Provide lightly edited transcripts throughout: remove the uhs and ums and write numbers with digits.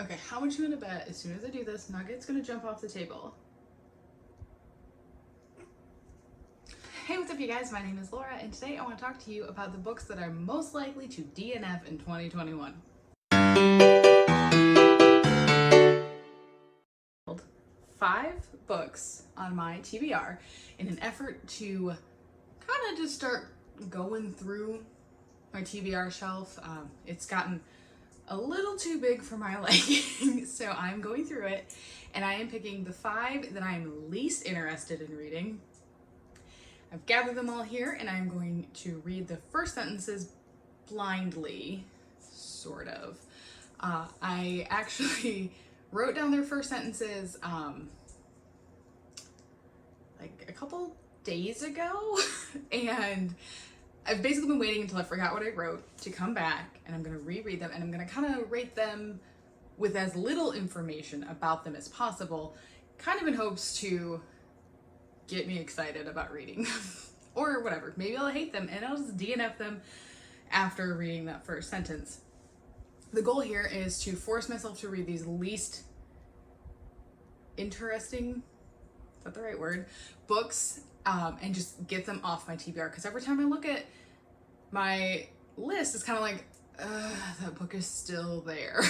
Okay, how much you gonna bet as soon as I do this, Nugget's gonna jump off the table? Hey, what's up you guys? My name is Laura, and today I want to talk to you about the books that are most likely to DNF in 2021. 5 books on my TBR in an effort to kind of just start going through my TBR shelf. It's gotten a little too big for my liking, so I'm going through it, and I am picking the 5 that I'm least interested in reading. I've gathered them all here, and I'm going to read the first sentences blindly, sort of. I actually wrote down their first sentences like a couple days ago, and I've basically been waiting until I forgot what I wrote to come back, and I'm going to reread them, and I'm going to kind of rate them with as little information about them as possible, kind of in hopes to get me excited about reading them. Or whatever, maybe I'll hate them and I'll just DNF them after reading that first sentence. The goal here is to force myself to read these least interesting, is that the right word, books, and just get them off my TBR, because every time I look at my list, it's kind of like, that book is still there.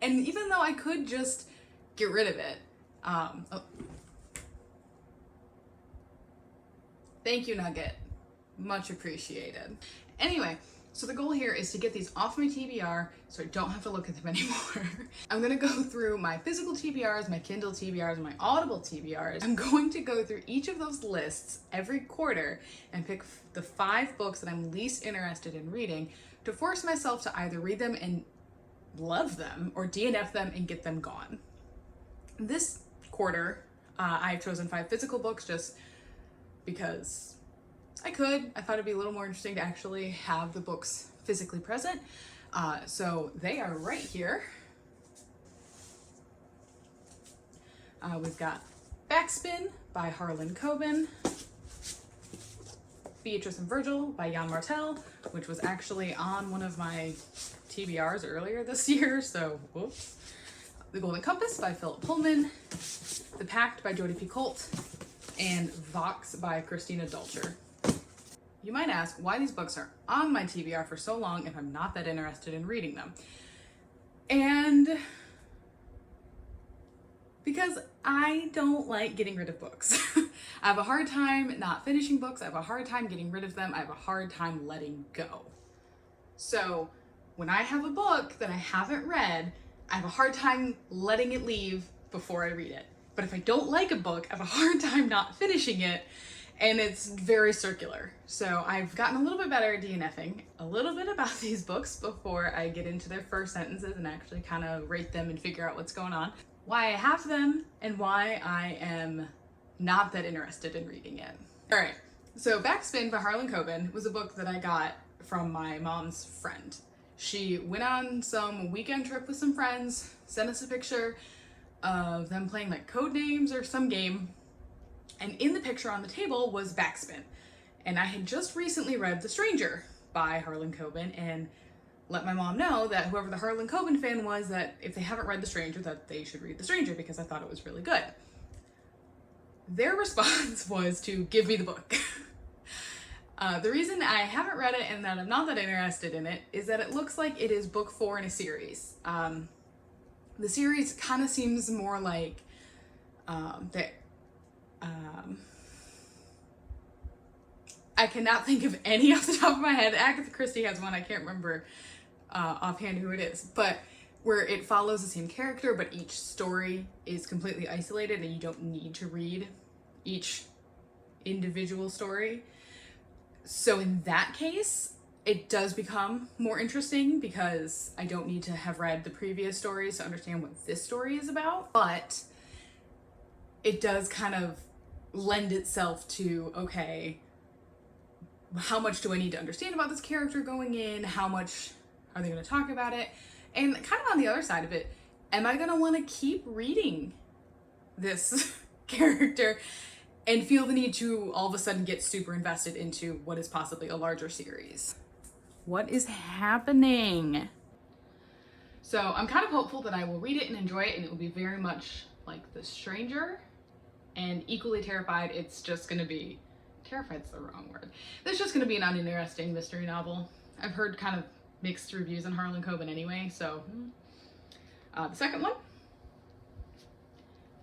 And even though I could just get rid of it, thank you, Nugget. Much appreciated. Anyway, so the goal here is to get these off my TBR so I don't have to look at them anymore. I'm gonna go through my physical TBRs, my Kindle TBRs, and my Audible TBRs. I'm going to go through each of those lists every quarter and pick the 5 books that I'm least interested in reading to force myself to either read them and love them or DNF them and get them gone. This quarter, I've chosen 5 physical books just because I could. I thought it'd be a little more interesting to actually have the books physically present. So they are right here. We've got Backspin by Harlan Coben, Beatrice and Virgil by Jan Martel, which was actually on one of my TBRs earlier this year, so whoops. The Golden Compass by Philip Pullman, The Pact by Jodi Picoult, and Vox by Christina Dolcher. You might ask why these books are on my TBR for so long if I'm not that interested in reading them. And because I don't like getting rid of books. I have a hard time not finishing books. I have a hard time getting rid of them. I have a hard time letting go. So when I have a book that I haven't read, I have a hard time letting it leave before I read it. But if I don't like a book, I have a hard time not finishing it, and it's very circular. So I've gotten a little bit better at DNFing a little bit about these books before I get into their first sentences and actually kind of rate them and figure out what's going on, why I have them, and why I am not that interested in reading it. All right, so Backspin by Harlan Coben was a book that I got from my mom's friend. She went on some weekend trip with some friends, sent us a picture of them playing like Codenames or some game, and in the picture on the table was Backspin. And I had just recently read The Stranger by Harlan Coben and let my mom know that whoever the Harlan Coben fan was, that if they haven't read The Stranger, that they should read The Stranger because I thought it was really good. Their response was to give me the book. The reason I haven't read it and that I'm not that interested in it is that it looks like it is book 4 in a series. The series kind of seems more like I cannot think of any off the top of my head. Agatha Christie has one, I can't remember offhand who it is, but where it follows the same character, but each story is completely isolated and you don't need to read each individual story. So in that case, it does become more interesting because I don't need to have read the previous stories to understand what this story is about, but it does kind of lend itself to, okay, how much do I need to understand about this character going in? How much are they going to talk about it? And kind of on the other side of it, am I going to want to keep reading this character and feel the need to all of a sudden get super invested into what is possibly a larger series? What is happening? So I'm kind of hopeful that I will read it and enjoy it, and it will be very much like The Stranger, and equally terrified it's just going to be, terrified's the wrong word, it's just going to be an uninteresting mystery novel. I've heard kind of mixed reviews on Harlan Coben anyway, so. The second one,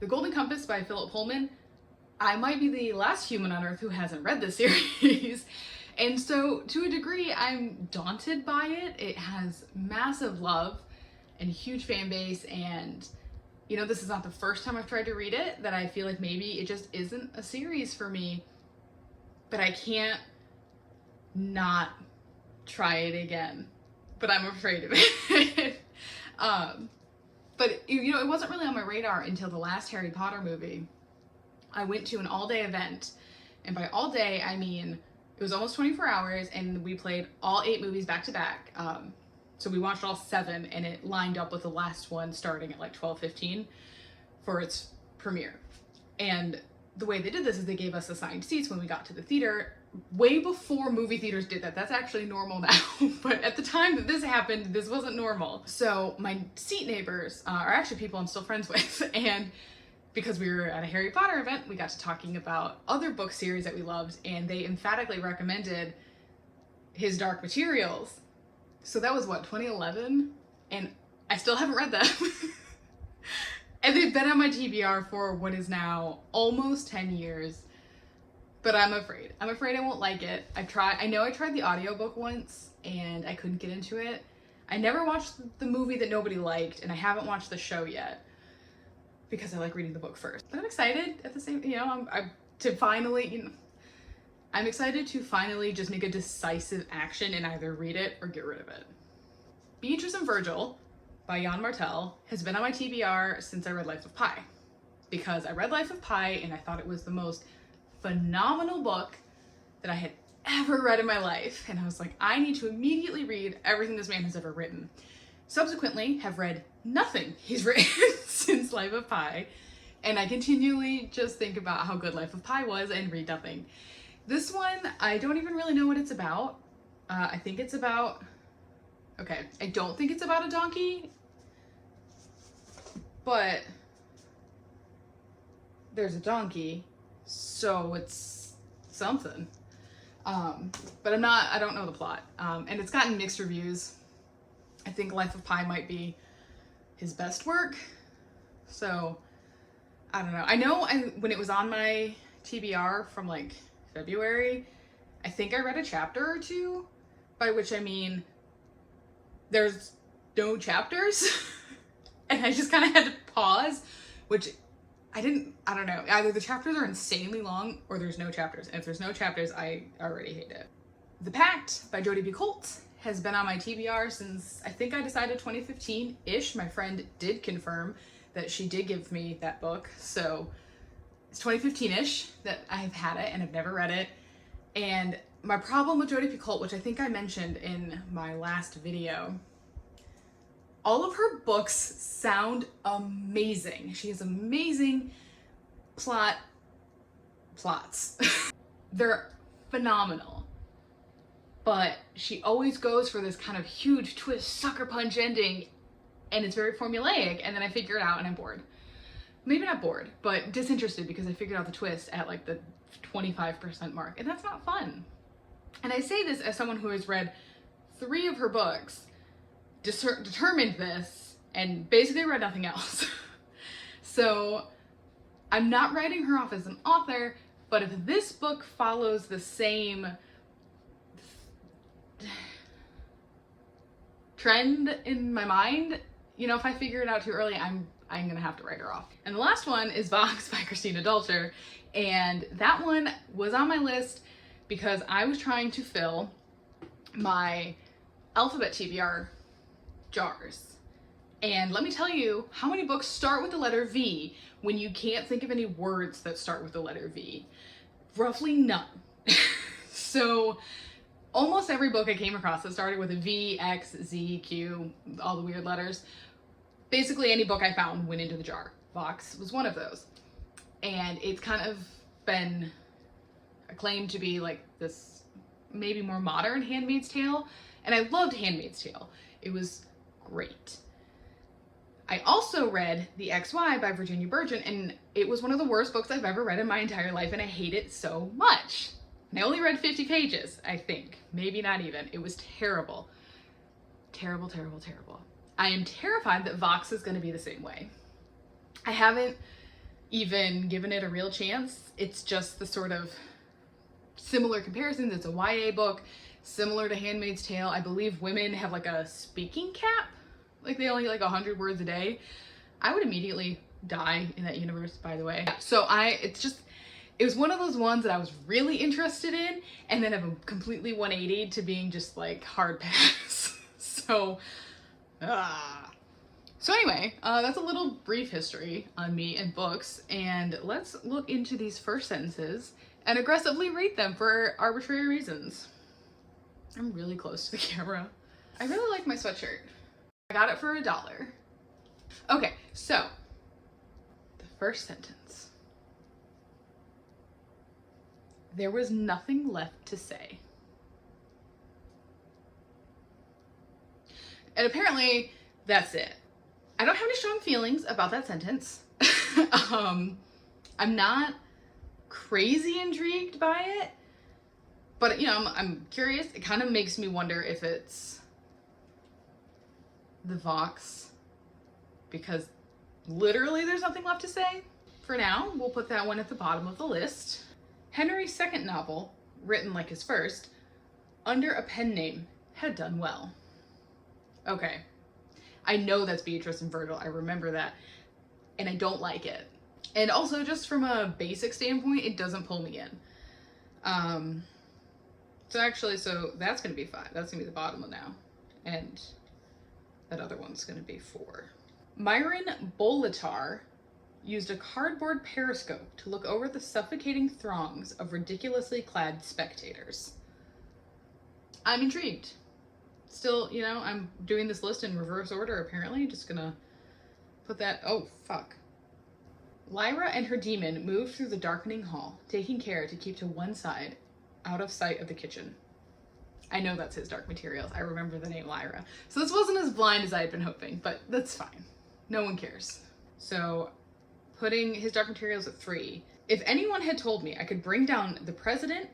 The Golden Compass by Philip Pullman. I might be the last human on earth who hasn't read this series. And so to a degree, I'm daunted by it. It has massive love and huge fan base, and you know, this is not the first time I've tried to read it, that I feel like maybe it just isn't a series for me, but I can't not try it again. But I'm afraid of it. But you know, it wasn't really on my radar until the last Harry Potter movie. I went to an all-day event, and by all day, I mean, it was almost 24 hours, and we played all 8 movies back to back. So we watched all 7, and it lined up with the last one starting at like 12:15 for its premiere. And the way they did this is they gave us assigned seats when we got to the theater, way before movie theaters did that. That's actually normal now, but at the time that this happened, this wasn't normal. So my seat neighbors are actually people I'm still friends with, and because we were at a Harry Potter event, we got to talking about other book series that we loved, and they emphatically recommended his Dark Materials. So that was what, 2011? And I still haven't read them. And they've been on my TBR for what is now almost 10 years. But I'm afraid. I'm afraid I won't like it. I know I tried the audiobook once and I couldn't get into it. I never watched the movie that nobody liked, and I haven't watched the show yet because I like reading the book first. But I'm excited at the same, you know, I'm excited to finally just make a decisive action and either read it or get rid of it. Beatrice and Virgil by Jan Martel has been on my TBR since I read Life of Pi. Because I read Life of Pi and I thought it was the most phenomenal book that I had ever read in my life. And I was like, I need to immediately read everything this man has ever written. Subsequently, have read nothing he's written since Life of Pi. And I continually just think about how good Life of Pi was and read nothing. This one, I don't even really know what it's about. I think it's about, okay, I don't think it's about a donkey, but there's a donkey, so it's something. But I don't know the plot. And it's gotten mixed reviews. I think Life of Pi might be his best work. So, I don't know. I know when it was on my TBR from like February, I think I read a chapter or two, by which I mean there's no chapters. And I just kind of had to pause, which I don't know. Either the chapters are insanely long or there's no chapters. And if there's no chapters, I already hate it. The Pact by Jodi Picoult has been on my TBR since I think I decided 2015-ish. My friend did confirm that she did give me that book. So it's 2015-ish that I've had it and I've never read it. And my problem with Jodi Picoult, which I think I mentioned in my last video, all of her books sound amazing. She has amazing plots. They're phenomenal. But she always goes for this kind of huge twist, sucker punch ending, and it's very formulaic, and then I figure it out and I'm bored. Maybe not bored, but disinterested because I figured out the twist at like the 25% mark, and that's not fun. And I say this as someone who has read 3 of her books, determined this, and basically read nothing else. So I'm not writing her off as an author, but if this book follows the same trend in my mind, you know, if I figure it out too early, I'm gonna have to write her off. And the last one is Vox by Christina Dolcher, and that one was on my list because I was trying to fill my alphabet TBR jars. And let me tell you, how many books start with the letter V when you can't think of any words that start with the letter V? Roughly none. So almost every book I came across that started with a V, X, Z, Q, all the weird letters, basically any book I found went into the jar. Vox was one of those. And it's kind of been acclaimed to be like this maybe more modern Handmaid's Tale. And I loved Handmaid's Tale. It was great. I also read The XY by Virginia Burgeon, and it was one of the worst books I've ever read in my entire life, and I hate it so much. And I only read 50 pages, I think. Maybe not even. It was terrible. Terrible, terrible, terrible. I am terrified that Vox is going to be the same way. I haven't even given it a real chance. It's just the sort of similar comparisons. It's a YA book, similar to Handmaid's Tale. I believe women have like a speaking cap. Like they only like 100 words a day. I would immediately die in that universe, by the way. So it was one of those ones that I was really interested in, and then have a completely 180 to being just like hard pass. So anyway, that's a little brief history on me and books, and let's look into these first sentences and aggressively rate them for arbitrary reasons. I'm really close to the camera. I really like my sweatshirt. I got it for $1. Okay, so the first sentence. There was nothing left to say. And apparently that's it. I don't have any strong feelings about that sentence. I'm not crazy intrigued by it, but you know, I'm curious. It kind of makes me wonder if it's the Vox, because literally there's nothing left to say. For now, we'll put that one at the bottom of the list. Henry's second novel, written like his first, under a pen name, had done well. Okay, I know that's Beatrice and Virgil, I remember that, and I don't like it. And also, just from a basic standpoint, it doesn't pull me in. So that's gonna be 5. That's gonna be the bottom one now. And that other one's gonna be 4. Myron Bolitar used a cardboard periscope to look over the suffocating throngs of ridiculously clad spectators. I'm intrigued. Still, you know, I'm doing this list in reverse order, apparently. Just gonna put that, oh, fuck. Lyra and her demon moved through the darkening hall, taking care to keep to one side, out of sight of the kitchen. I know that's his Dark Materials. I remember the name Lyra. So this wasn't as blind as I had been hoping, but that's fine. No one cares. So putting his Dark Materials at 3. If anyone had told me I could bring down the president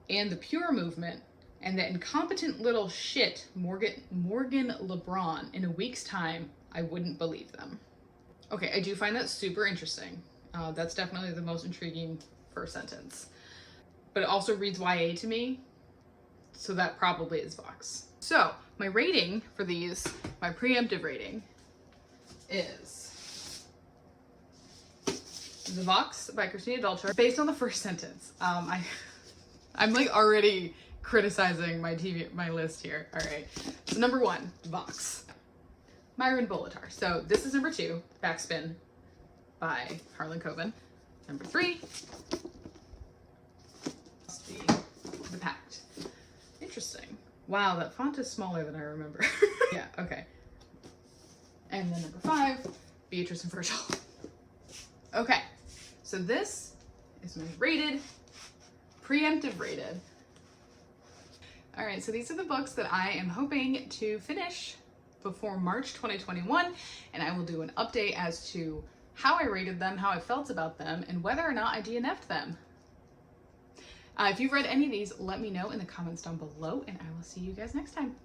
and the Pure Movement and the incompetent little shit Morgan LeBron in a week's time, I wouldn't believe them. Okay, I do find that super interesting. That's definitely the most intriguing first sentence. But it also reads YA to me, so that probably is Vox. So, my rating for these, my preemptive rating, is The Vox by Christina Dolcher, based on the first sentence. I'm like already criticizing my list here. All right, so number 1, Vox. Myron Bolitar. So this is number 2, Backspin by Harlan Coben. Number 3, must be The Pact. Interesting. Wow, that font is smaller than I remember. Yeah, okay. And then number 5, Beatrice and Virgil. Okay, so this is my preemptive rated. All right, so these are the books that I am hoping to finish before March 2021, and I will do an update as to how I rated them, how I felt about them, and whether or not I DNF'd them. If you've read any of these, let me know in the comments down below, and I will see you guys next time.